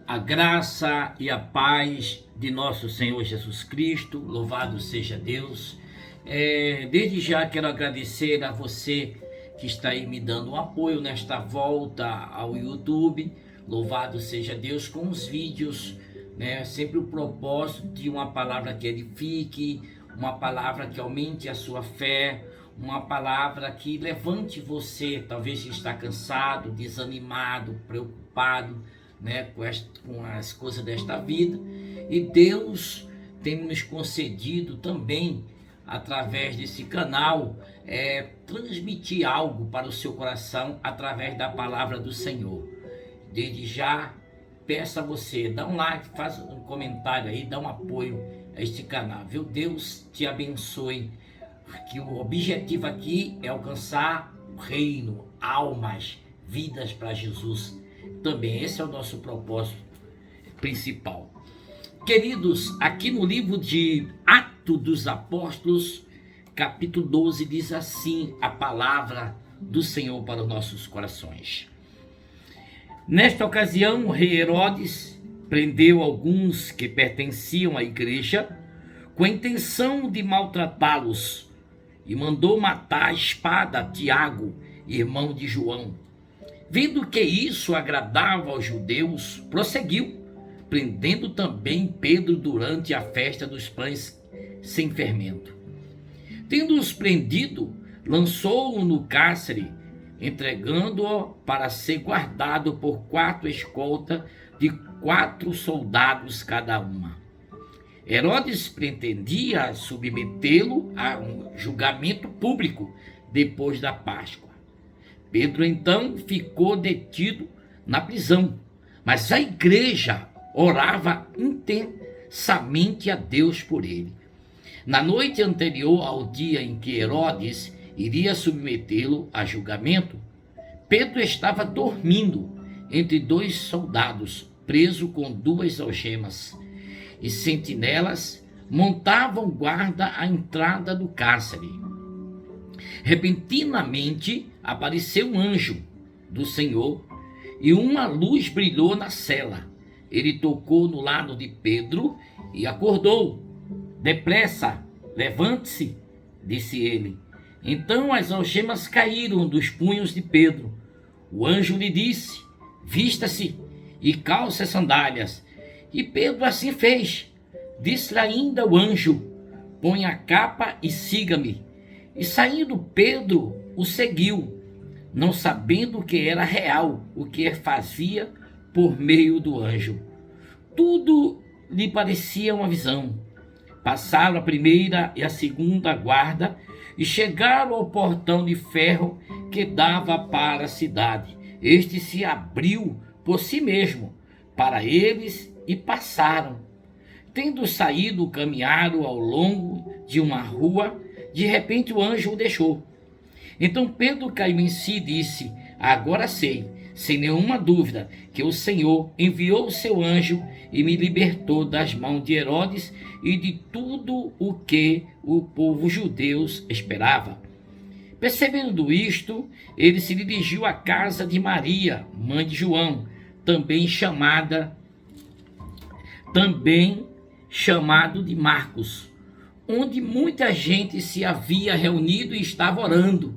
A graça e a paz de nosso Senhor Jesus Cristo, louvado seja Deus. Desde já quero agradecer a você que está aí me dando um apoio nesta volta ao YouTube. Louvado seja Deus com os vídeos, né? Sempre o propósito de uma palavra que edifique, uma palavra que aumente a sua fé, uma palavra que levante você, talvez que está cansado, desanimado, preocupado, né, com as coisas desta vida. E Deus tem nos concedido também, através desse canal, transmitir algo para o seu coração através da palavra do Senhor. Desde já, peço a você, dá um like, faz um comentário aí, dá um apoio a este canal, viu? Deus te abençoe, que o objetivo aqui é alcançar o reino, almas, vidas para Jesus. Também esse é o nosso propósito principal. Queridos, aqui no livro de Atos dos Apóstolos, capítulo 12, diz assim a palavra do Senhor para os nossos corações. Nesta ocasião, o rei Herodes prendeu alguns que pertenciam à igreja com a intenção de maltratá-los e mandou matar a espada Tiago, irmão de João. Vendo que isso agradava aos judeus, prosseguiu, prendendo também Pedro durante a festa dos pães sem fermento. Tendo-os prendido, lançou-o no cárcere, entregando-o para ser guardado por 4 escoltas de 4 soldados cada uma. Herodes pretendia submetê-lo a um julgamento público depois da Páscoa. Pedro então ficou detido na prisão, mas a igreja orava intensamente a Deus por ele. Na noite anterior ao dia em que Herodes iria submetê-lo a julgamento, Pedro estava dormindo entre 2 soldados, preso com 2 algemas, e sentinelas montavam guarda à entrada do cárcere. Repentinamente apareceu um anjo do Senhor e uma luz brilhou na cela. Ele tocou no lado de Pedro e acordou. Depressa, levante-se, disse ele. Então as algemas caíram dos punhos de Pedro. O anjo lhe disse: vista-se e calce as sandálias. E Pedro assim fez. Disse-lhe ainda o anjo: põe a capa e siga-me. E saindo Pedro o seguiu, não sabendo que era real o que fazia por meio do anjo. Tudo lhe parecia uma visão. Passaram a primeira e a segunda guarda e chegaram ao portão de ferro que dava para a cidade. Este se abriu por si mesmo para eles e passaram. Tendo saído, caminharam ao longo de uma rua. De repente o anjo o deixou. Então Pedro caiu em si e disse: agora sei, sem nenhuma dúvida, que o Senhor enviou o seu anjo e me libertou das mãos de Herodes e de tudo o que o povo judeu esperava. Percebendo isto, ele se dirigiu à casa de Maria, mãe de João, também chamado de Marcos, onde muita gente se havia reunido e estava orando.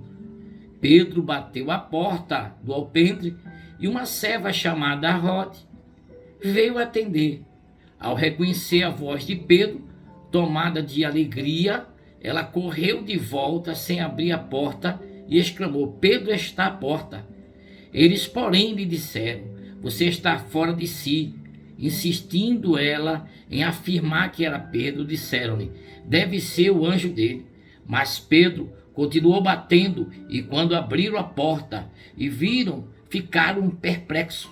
Pedro bateu à porta do alpendre e uma serva chamada Rode veio atender. Ao reconhecer a voz de Pedro, tomada de alegria, ela correu de volta sem abrir a porta e exclamou: Pedro está à porta. Eles, porém, lhe disseram: você está fora de si. Insistindo ela em afirmar que era Pedro, disseram-lhe: deve ser o anjo dele. Mas Pedro continuou batendo, e quando abriram a porta e viram, ficaram perplexos.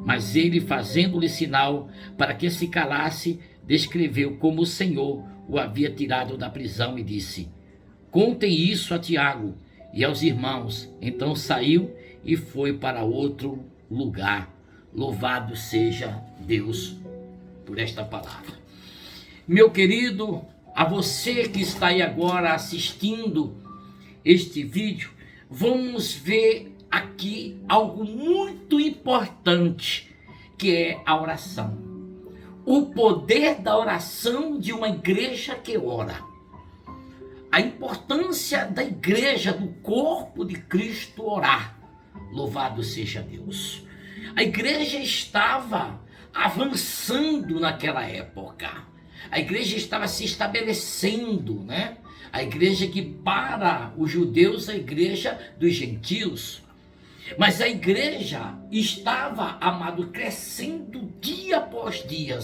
Mas ele, fazendo-lhe sinal para que se calasse, descreveu como o Senhor o havia tirado da prisão e disse: contem isso a Tiago e aos irmãos. Então saiu e foi para outro lugar. Louvado seja Deus por esta palavra. Meu querido, a você que está aí agora assistindo este vídeo, vamos ver aqui algo muito importante que é a oração. O poder da oração de uma igreja que ora. A importância da igreja, do corpo de Cristo orar. Louvado seja Deus. A igreja estava avançando naquela época. A igreja estava se estabelecendo, né? A igreja que para os judeus, a igreja dos gentios. Mas a igreja estava, amado, crescendo dia após dia.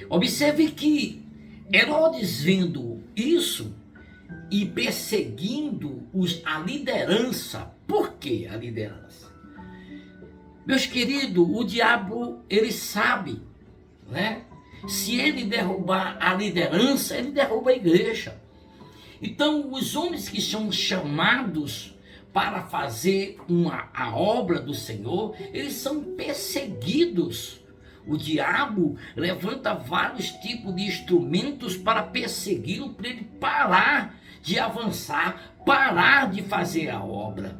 Observe que Herodes, vendo isso e perseguindo a liderança. Por que a liderança? Meus queridos, o diabo, ele sabe, né? Se ele derrubar a liderança, ele derruba a igreja. Então, os homens que são chamados para fazer a obra do Senhor, eles são perseguidos. O diabo levanta vários tipos de instrumentos para persegui-lo, para ele parar de avançar, parar de fazer a obra.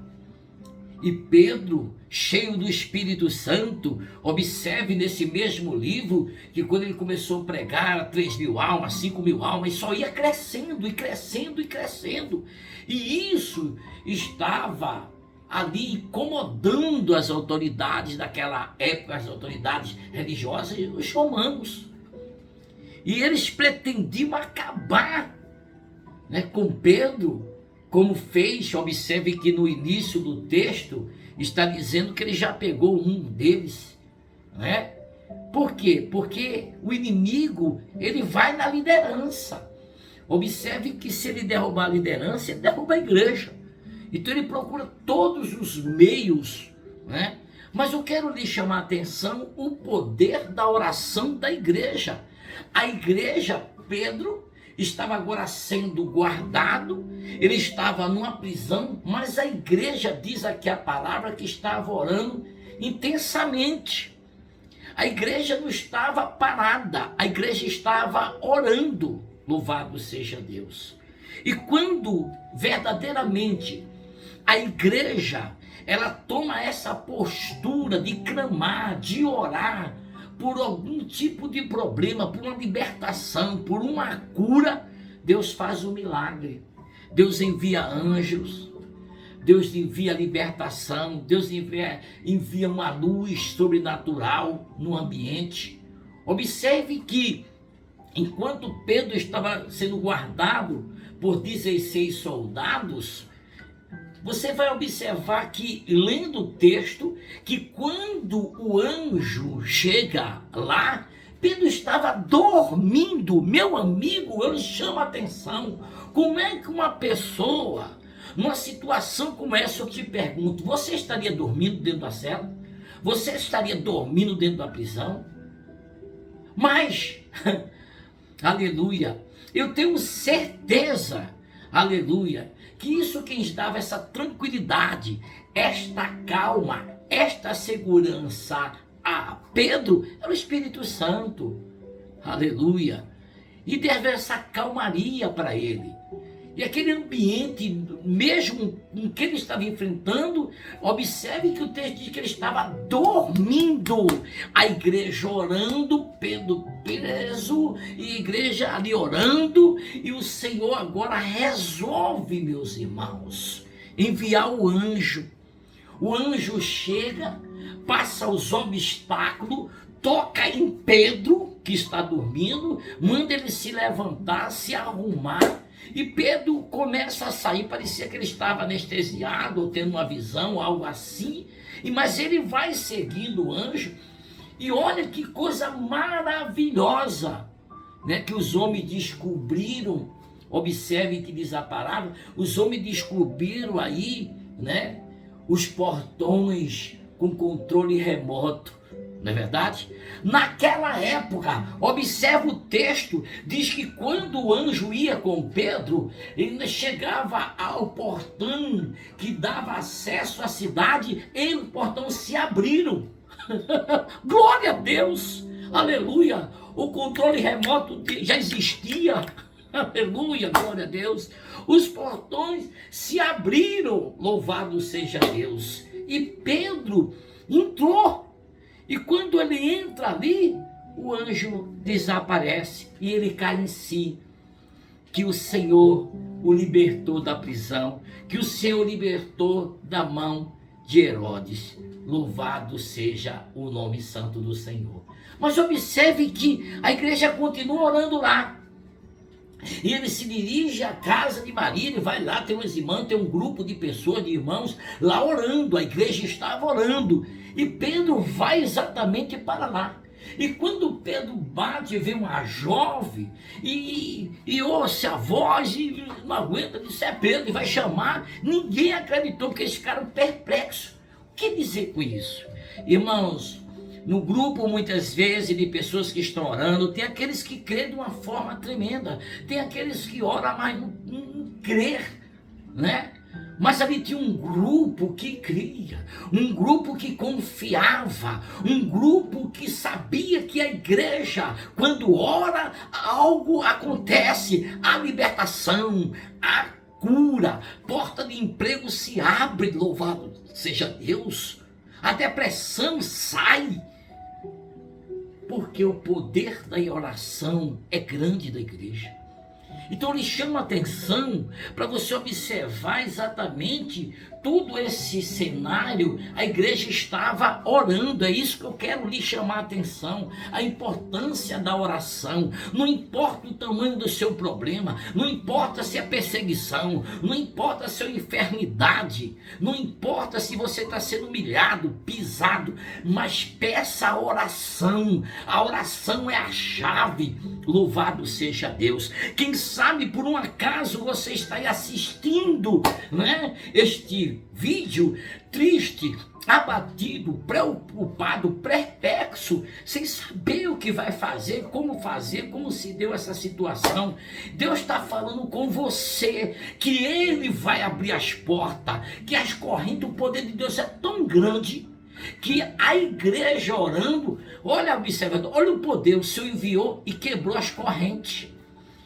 E Pedro, cheio do Espírito Santo, observe nesse mesmo livro que quando ele começou a pregar 3.000 almas, 5.000 almas, só ia crescendo e crescendo e crescendo. E isso estava ali incomodando as autoridades daquela época, as autoridades religiosas, os romanos. E eles pretendiam acabar, né, com Pedro, como fez. Observe que no início do texto está dizendo que ele já pegou um deles, né? Por quê? Porque o inimigo, ele vai na liderança. Observe que se ele derrubar a liderança, ele derruba a igreja. Então ele procura todos os meios, né? Mas eu quero lhe chamar a atenção o poder da oração da igreja. A igreja, Pedro, estava agora sendo guardado, ele estava numa prisão, mas a igreja, diz aqui a palavra, que estava orando intensamente. A igreja não estava parada, a igreja estava orando, louvado seja Deus. E quando verdadeiramente a igreja, ela toma essa postura de clamar, de orar, por algum tipo de problema, por uma libertação, por uma cura, Deus faz um milagre. Deus envia anjos, Deus envia libertação, Deus envia uma luz sobrenatural no ambiente. Observe que, enquanto Pedro estava sendo guardado por 16 soldados, você vai observar que, lendo o texto, que quando o anjo chega lá, Pedro estava dormindo. Meu amigo, eu lhe chamo a atenção. Como é que uma pessoa, numa situação como essa, eu te pergunto, você estaria dormindo dentro da cela? Você estaria dormindo dentro da prisão? Mas, aleluia, eu tenho certeza, aleluia, que isso quem dava essa tranquilidade, esta calma, esta segurança a Pedro, era o Espírito Santo, aleluia, e deve essa calmaria para ele. E aquele ambiente, mesmo em que ele estava enfrentando, observe que o texto diz que ele estava dormindo. A igreja orando, Pedro preso, e a igreja ali orando, e o Senhor agora resolve, meus irmãos, enviar o anjo. O anjo chega, passa os obstáculos, toca em Pedro, que está dormindo, manda ele se levantar, se arrumar, e Pedro começa a sair. Parecia que ele estava anestesiado, ou tendo uma visão, algo assim, mas ele vai seguindo o anjo, e olha que coisa maravilhosa, né, que os homens descobriram. Observe que diz a palavra, os homens descobriram aí, né, os portões com controle remoto, não é verdade? Naquela época, observa o texto, diz que quando o anjo ia com Pedro, ele chegava ao portão que dava acesso à cidade, e o portão se abriram. Glória a Deus, aleluia, o controle remoto já existia, aleluia, glória a Deus, os portões se abriram, louvado seja Deus, e Pedro entrou. E quando ele entra ali, o anjo desaparece e ele cai em si. Que o Senhor o libertou da prisão, que o Senhor o libertou da mão de Herodes. Louvado seja o nome santo do Senhor. Mas observe que a igreja continua orando lá. E ele se dirige à casa de Maria, ele vai lá, tem umas irmãs, tem um grupo de pessoas, de irmãos, lá orando, a igreja estava orando. E Pedro vai exatamente para lá. E quando Pedro bate, vê uma jovem e ouça a voz e não aguenta, disse: é Pedro, e vai chamar. Ninguém acreditou, porque eles ficaram perplexos. O que dizer com isso? Irmãos, no grupo, muitas vezes, de pessoas que estão orando, tem aqueles que crêem de uma forma tremenda, tem aqueles que oram, mas não crer, né? Mas ali tinha um grupo que cria, um grupo que confiava, um grupo que sabia que a igreja, quando ora, algo acontece, a libertação, a cura, porta de emprego se abre, louvado seja Deus, a depressão sai, porque o poder da oração é grande da igreja. Então ele chama a atenção para você observar exatamente todo esse cenário. A igreja estava orando, é isso que eu quero lhe chamar a atenção, a importância da oração. Não importa o tamanho do seu problema, não importa se é perseguição, não importa se é enfermidade, não importa se você está sendo humilhado, pisado, mas peça a oração é a chave. Louvado seja Deus. Quem sabe por um acaso você está aí assistindo, né, este vídeo triste, abatido, preocupado, perplexo, sem saber o que vai fazer, como se deu essa situação. Deus está falando com você que Ele vai abrir as portas, que as correntes, o poder de Deus é tão grande que a igreja orando, olha, observador, olha o poder, o Senhor enviou e quebrou as correntes.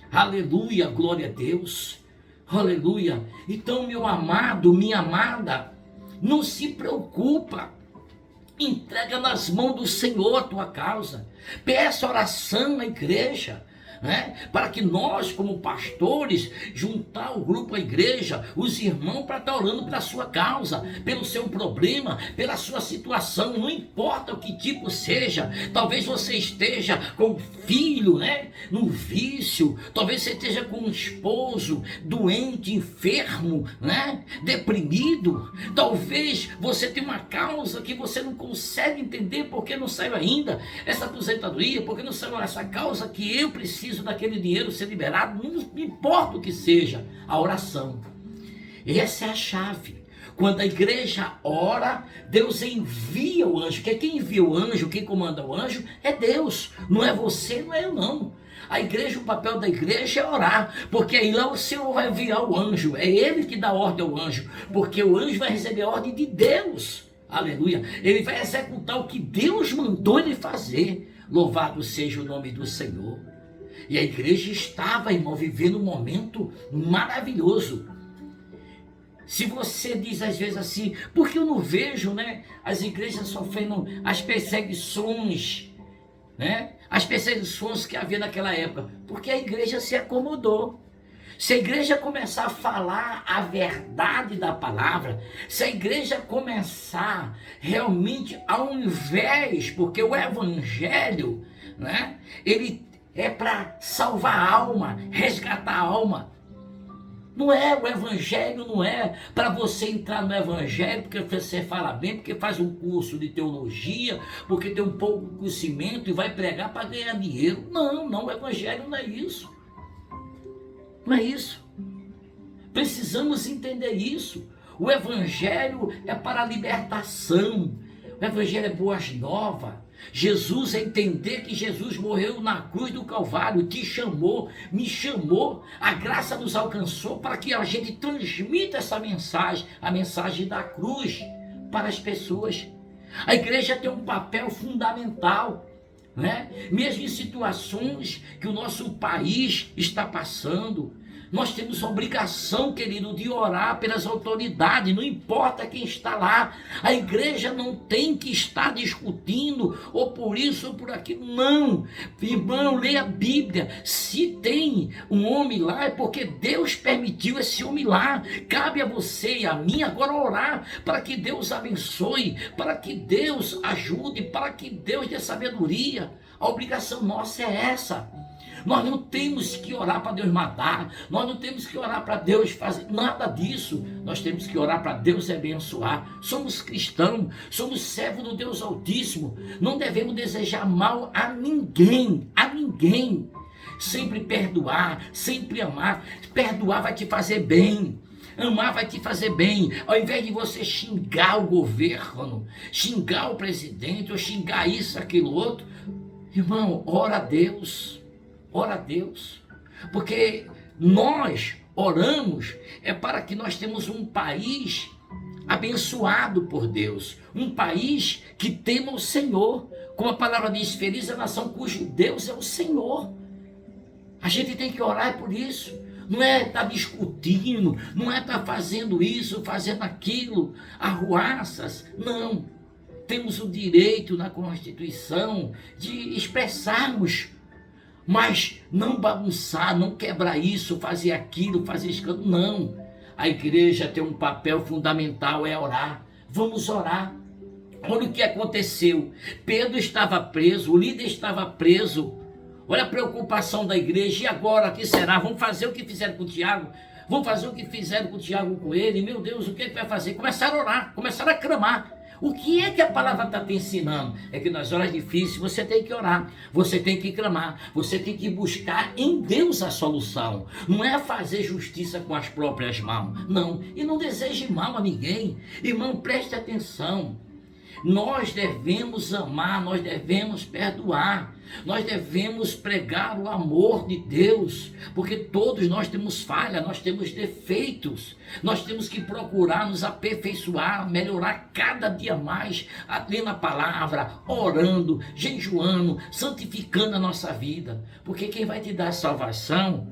Aleluia, glória a Deus, aleluia. Então, meu amado, minha amada, não se preocupa, entrega nas mãos do Senhor a tua causa, peça oração à igreja, né? Para que nós, como pastores, juntar o grupo à igreja, os irmãos, para estar orando pela sua causa, pelo seu problema, pela sua situação, não importa o que tipo seja. Talvez você esteja com um filho, né, no vício, talvez você esteja com um esposo doente, enfermo, né, deprimido, talvez você tenha uma causa que você não consegue entender porque não saiu ainda essa aposentadoria, porque não saiu essa causa que eu preciso daquele dinheiro ser liberado. Não importa o que seja, a oração, essa é a chave. Quando a igreja ora, Deus envia o anjo. Quem envia o anjo, quem comanda o anjo é Deus, não é você, não é eu não. A igreja, o papel da igreja é orar, porque aí lá o Senhor vai enviar o anjo, é Ele que dá ordem ao anjo, porque o anjo vai receber a ordem de Deus, aleluia, ele vai executar o que Deus mandou ele fazer. Louvado seja o nome do Senhor. E a igreja estava, irmão, vivendo um momento maravilhoso. Se você diz às vezes assim, porque eu não vejo, né, as igrejas sofrendo as perseguições, né, as perseguições que havia naquela época, porque a igreja se acomodou. Se a igreja começar a falar a verdade da palavra, se a igreja começar realmente, ao invés, porque o evangelho, né, ele é para salvar a alma, resgatar a alma. Não é, o evangelho não é para você entrar no evangelho porque você fala bem, porque faz um curso de teologia, porque tem um pouco de conhecimento e vai pregar para ganhar dinheiro. Não, o evangelho não é isso. Não é isso. Precisamos entender isso. O evangelho é para a libertação. O evangelho é boas novas. Jesus é entender que Jesus morreu na cruz do Calvário, te chamou, me chamou, a graça nos alcançou para que a gente transmita essa mensagem, a mensagem da cruz para as pessoas. A igreja tem um papel fundamental, né? Mesmo em situações que o nosso país está passando, Nós temos a obrigação, querido, de orar pelas autoridades, não importa quem está lá. A igreja não tem que estar discutindo, ou por isso ou por aquilo, não. Irmão, leia a Bíblia. Se tem um homem lá, é porque Deus permitiu esse homem lá. Cabe a você e a mim agora orar para que Deus abençoe, para que Deus ajude, para que Deus dê sabedoria. A obrigação nossa é essa. Nós não temos que orar para Deus matar, nós não temos que orar para Deus fazer nada disso. Nós temos que orar para Deus abençoar. Somos cristãos, somos servos do Deus Altíssimo. Não devemos desejar mal a ninguém, Sempre perdoar, sempre amar. Perdoar vai te fazer bem. Amar vai te fazer bem. Ao invés de você xingar o governo, xingar o presidente, ou xingar isso, aquilo, outro, irmão, ora a Deus. Ora a Deus, porque nós oramos para que nós temos um país abençoado por Deus, um país que tema o Senhor, como a palavra diz, feliz a nação cujo Deus é o Senhor. A gente tem que orar por isso, não é estar discutindo, não é estar fazendo isso, fazendo aquilo, arruaças, não. Temos o direito na Constituição de expressarmos, mas não bagunçar, não quebrar isso, fazer aquilo, fazer escândalo, não. A igreja tem um papel fundamental, é orar. Vamos orar. Olha o que aconteceu. Pedro estava preso, o líder estava preso. Olha a preocupação da igreja. E agora, o que será? Vamos fazer o que fizeram com o Tiago? Vamos fazer o que fizeram com o Tiago com ele? Meu Deus, o que é que vai fazer? Começaram a orar, começaram a clamar. O que é que a palavra está te ensinando? É que nas horas difíceis você tem que orar, você tem que clamar, você tem que buscar em Deus a solução. Não é fazer justiça com as próprias mãos, não. E não deseje mal a ninguém. Irmão, preste atenção. Nós devemos amar, nós devemos perdoar, nós devemos pregar o amor de Deus, porque todos nós temos falha, nós temos defeitos, nós temos que procurar nos aperfeiçoar, melhorar cada dia mais, lendo a palavra, orando, jejuando, santificando a nossa vida, porque quem vai te dar salvação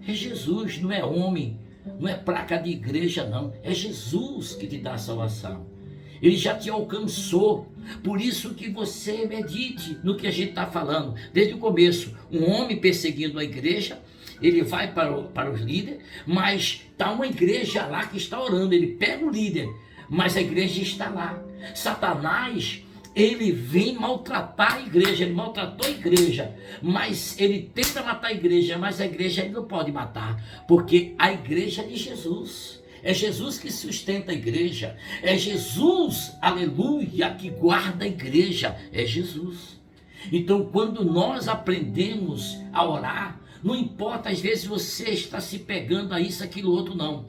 é Jesus, não é homem, não é placa de igreja não, é Jesus que te dá a salvação. Ele já te alcançou, por isso que você medite no que a gente está falando, desde o começo. Um homem perseguindo a igreja, ele vai para os líderes, mas está uma igreja lá que está orando, ele pega o líder, mas a igreja está lá. Satanás, ele vem maltratar a igreja, ele maltratou a igreja, mas ele tenta matar a igreja, mas a igreja ele não pode matar, porque a igreja é de Jesus. É Jesus que sustenta a igreja, é Jesus, aleluia, que guarda a igreja, é Jesus. Então, quando nós aprendemos a orar, não importa, às vezes você está se pegando a isso, aquilo, outro, não.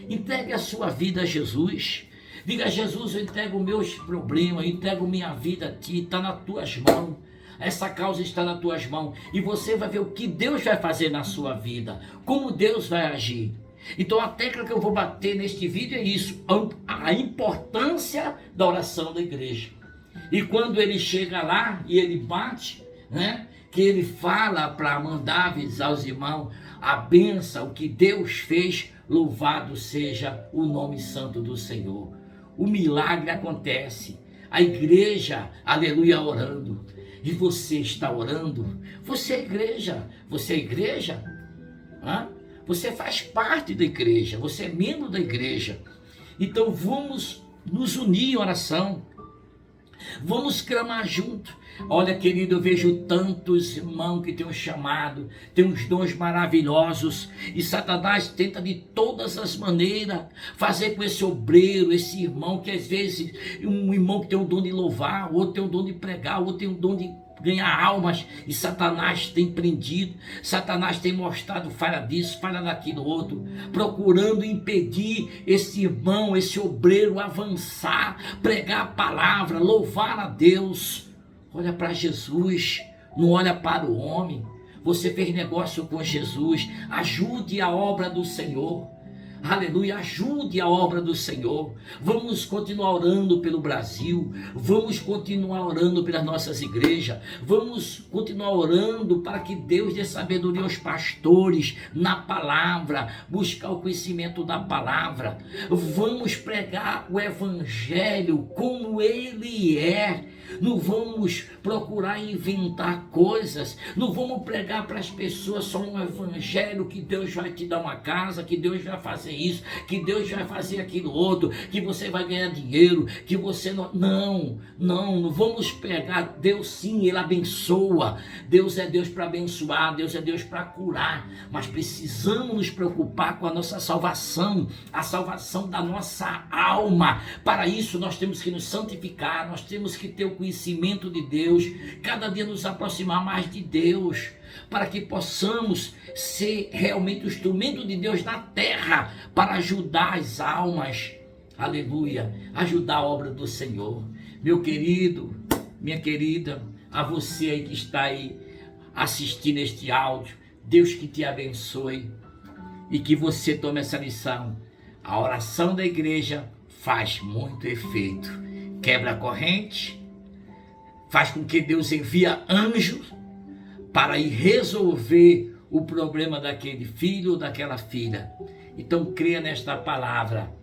Entregue a sua vida a Jesus. Diga: Jesus, eu entrego meus problemas, eu entrego minha vida a ti, está nas tuas mãos. Essa causa está nas tuas mãos. E você vai ver o que Deus vai fazer na sua vida, como Deus vai agir. Então a tecla que eu vou bater neste vídeo é isso, a importância da oração da igreja. E quando ele chega lá e ele bate, né, que ele fala para mandar avisar os irmãos a bênção, o que Deus fez, louvado seja o nome santo do Senhor. O milagre acontece, a igreja, aleluia, orando. E você está orando? Você é igreja, você é igreja? Hã? Você faz parte da igreja, você é membro da igreja. Então vamos nos unir em oração, vamos clamar junto. Olha, querido, eu vejo tantos irmãos que têm um chamado, têm uns dons maravilhosos, e Satanás tenta de todas as maneiras fazer com esse obreiro, esse irmão, que às vezes um irmão que tem o dom de louvar, o outro tem o dom de pregar, o outro tem o dom de ganhar almas, e Satanás tem prendido, Satanás tem mostrado falha disso, falha daquilo outro, procurando impedir esse irmão, esse obreiro avançar, pregar a palavra, louvar a Deus. Olha para Jesus, não olha para o homem. Você fez negócio com Jesus, ajude a obra do Senhor. Aleluia, ajude a obra do Senhor. Vamos continuar orando pelo Brasil, vamos continuar orando pelas nossas igrejas, vamos continuar orando para que Deus dê sabedoria aos pastores na palavra, buscar o conhecimento da palavra. Vamos pregar o evangelho como ele é. Não vamos procurar inventar coisas, não vamos pregar para as pessoas só um evangelho que Deus vai te dar uma casa, que Deus vai fazer isso, que Deus vai fazer aquilo outro, que você vai ganhar dinheiro, que você não vamos pegar. Deus sim, ele abençoa, Deus é Deus para abençoar, Deus é Deus para curar, mas precisamos nos preocupar com a nossa salvação, a salvação da nossa alma. Para isso nós temos que nos santificar, nós temos que ter o conhecimento de Deus, cada dia nos aproximar mais de Deus, para que possamos ser realmente o instrumento de Deus na terra, para ajudar as almas, aleluia, ajudar a obra do Senhor. Meu querido, minha querida, a você aí que está aí assistindo este áudio, Deus que te abençoe e que você tome essa lição. A oração da igreja faz muito efeito, quebra a corrente, faz com que Deus envie anjos para ir resolver o problema daquele filho ou daquela filha. Então creia nesta palavra,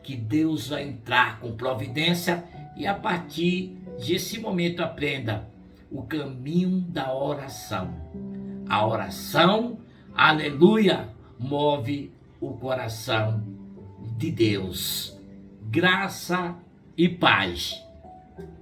que Deus vai entrar com providência e a partir desse momento aprenda o caminho da oração. A oração, aleluia, move o coração de Deus. Graça e paz.